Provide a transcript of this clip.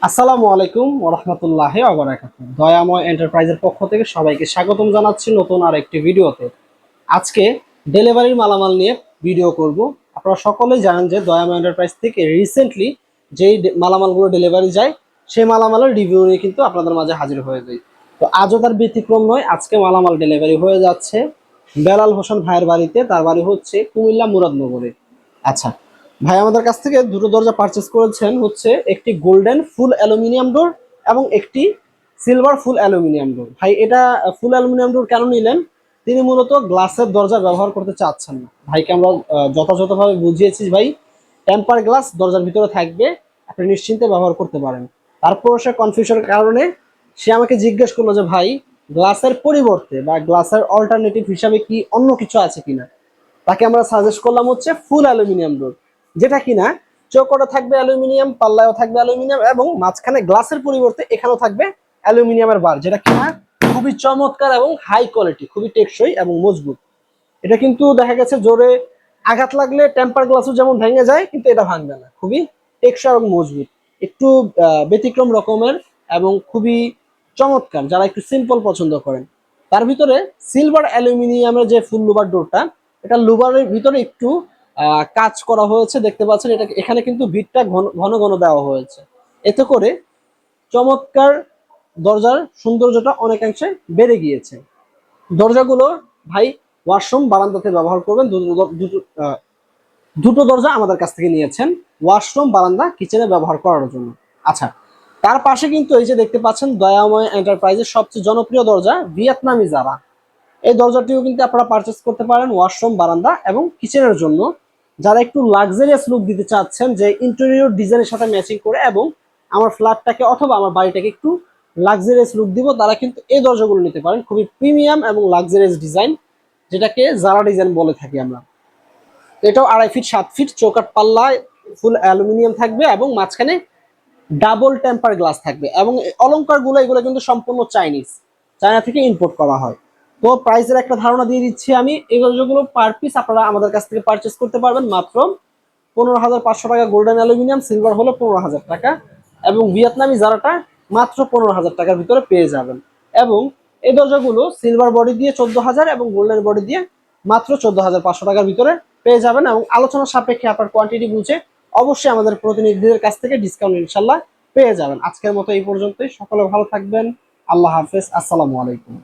আসসালামু আলাইকুম ওয়া রাহমাতুল্লাহি ওয়া বারাকাতুহু। দয়াময় এন্টারপ্রাইজের পক্ষ থেকে সবাইকে স্বাগতম জানাচ্ছি নতুন আরেকটি ভিডিওতে। আজকে ডেলিভারির মালামাল নিয়ে ভিডিও করব। আপনারা সকলেই জানেন যে দয়াময় এন্টারপ্রাইজ থেকে রিসেন্টলি যেই মালামালগুলো ডেলিভারি যায় সেই মালামালের রিভিউ নিয়ে কিন্তু আপনাদের মাঝে হাজির হয়ে যাই। তো আজও তার ব্যতিক্রম নয়, আজকে মালামাল ডেলিভারি হয়ে যাচ্ছে বেলাল হোসেন ভাইয়ের বাড়িতে। তার বাড়ি হচ্ছে কুমিল্লা মুরাদনগরে। আচ্ছা, ভাই আমাদের কাছ থেকে দুটো দরজা পারচেজ করেছেন, হচ্ছে একটি গোল্ডেন ফুল অ্যালুমিনিয়াম ডোর এবং একটি সিলভার ফুল অ্যালুমিনিয়াম ডোর। ভাই এটা ফুল অ্যালুমিনিয়াম ডোর কেন নিলেন? তিনি মূলত গ্লাসের দরজা ব্যবহার করতে চাচ্ছেন না। ভাইকে আমরা যথাযথভাবে বুঝিয়েছি, ভাই টেম্পার গ্লাস দরজার ভিতরে থাকবে, আপনি নিশ্চিন্তে ব্যবহার করতে পারেন। তারপর সে কনফিউশনের কারণে সে আমাকে জিজ্ঞেস করলো যে ভাই গ্লাসের পরিবর্তে বা গ্লাসের অল্টারনেটিভ হিসাবে কি অন্য কিছু আছে কিনা। তাকে আমরা সাজেস্ট করলাম হচ্ছে ফুল অ্যালুমিনিয়াম ডোর, যেটা কিনা চৌকোটা থাকবে অ্যালুমিনিয়াম, পাল্লায়ও থাকবে অ্যালুমিনিয়াম এবং মাঝখানে গ্লাসের পরিবর্তে এখানেও থাকবে অ্যালুমিনিয়ামের বার, যেটা কিনা খুবই চমৎকার এবং হাই কোয়ালিটি, খুবই টেকসই এবং মজবুত। এটা কিন্তু দেখা গেছে জোরে আঘাত লাগলে টেম্পার গ্লাসও যেমন ভেঙে যায়, কিন্তু এটা ভাঙবে না, খুবই টেকসই এবং মজবুত। একটু ব্যতিক্রম রকমের এবং খুবই চমৎকার যারা একটু সিম্পল পছন্দ করেন। তার ভিতরে সিলভার অ্যালুমিনিয়ামের যে ফুল লুবার ডোরটা, এটা লুবারের ভিতরে একটু কাজ করা হয়েছে, দেখতে পাচ্ছেন। এটা এখানে কিন্তু বিটটা ঘন ঘন ঘন দেওয়া হয়েছে, এতে করে চমৎকার দরজার সৌন্দর্যটা অনেকাংশে বেড়ে গিয়েছে। দরজাগুলো ভাই ওয়াশরুম বারান্দাতে ব্যবহার করবেন। দুটো দরজা আমাদের কাছ থেকে নিয়েছেন ওয়াশরুম বারান্দা কিচেনে ব্যবহার করার জন্য। আচ্ছা, তার পাশে কিন্তু এই যে দেখতে পাচ্ছেন দয়াময় এন্টারপ্রাইজের সবচেয়ে জনপ্রিয় দরজা ভিয়েতনামি জারা, এই দরজাটিও কিন্তু আপনারা পারচেস করতে পারেন ওয়াশরুম বারান্দা এবং কিচেনের জন্য। যারা একটু লাক্সারিয়াস লুক দিতে চাচ্ছেন, যে ইন্টেরিয়র ডিজাইনের সাথে ম্যাচিং করে এবং আমার ফ্ল্যাটটাকে অথবা আমার বাড়িটাকে একটু লাক্সারিয়াস লুক দিব, তারা কিন্তু এই দরজাগুলো নিতে পারেন। খুবই প্রিমিয়াম এবং লাক্সারিয়াস ডিজাইন, যেটাকে জারা ডিজাইন বলে থাকি আমরা। এটাও 2.5 ফিট 7 ফিট চৌকাঠ পাল্লা, ফুল অ্যালুমিনিয়াম থাকবে এবং মাঝখানে ডাবল টেম্পার গ্লাস থাকবে। এবং অলংকারগুলো এগুলো কিন্তু সম্পূর্ণ চায়না থেকে ইম্পোর্ট করা হয়। তো প্রাইসের একটা ধারণা দিয়ে দিচ্ছি আমি। এই দরজাগুলো পার পিস আপনারা আমাদের কাছ থেকে পারচেস করতে পারবেন মাত্র 15,500 টাকা। গোল্ডেন অ্যালুমিনিয়াম, সিলভার হলো 15,000 টাকা এবং ভিয়েতনামি জারাটা মাত্র 15,000 টাকার ভিতরে পেয়ে যাবেন। এবং এই দরজাগুলো সিলভার বডি দিয়ে 14,000 এবং গোল্ডেন বডি দিয়ে মাত্র 14,500 টাকার ভিতরে পেয়ে যাবেন। এবং আলোচনা সাপেক্ষে আপনার কোয়ান্টিটি বুঝে অবশ্যই আমাদের প্রতিনিধিদের কাছ থেকে ডিসকাউন্ট ইনশাল্লাহ পেয়ে যাবেন। আজকের মতো এই পর্যন্তই। সকলে ভালো থাকবেন। আল্লাহ হাফেজ। আসসালামু আলাইকুম।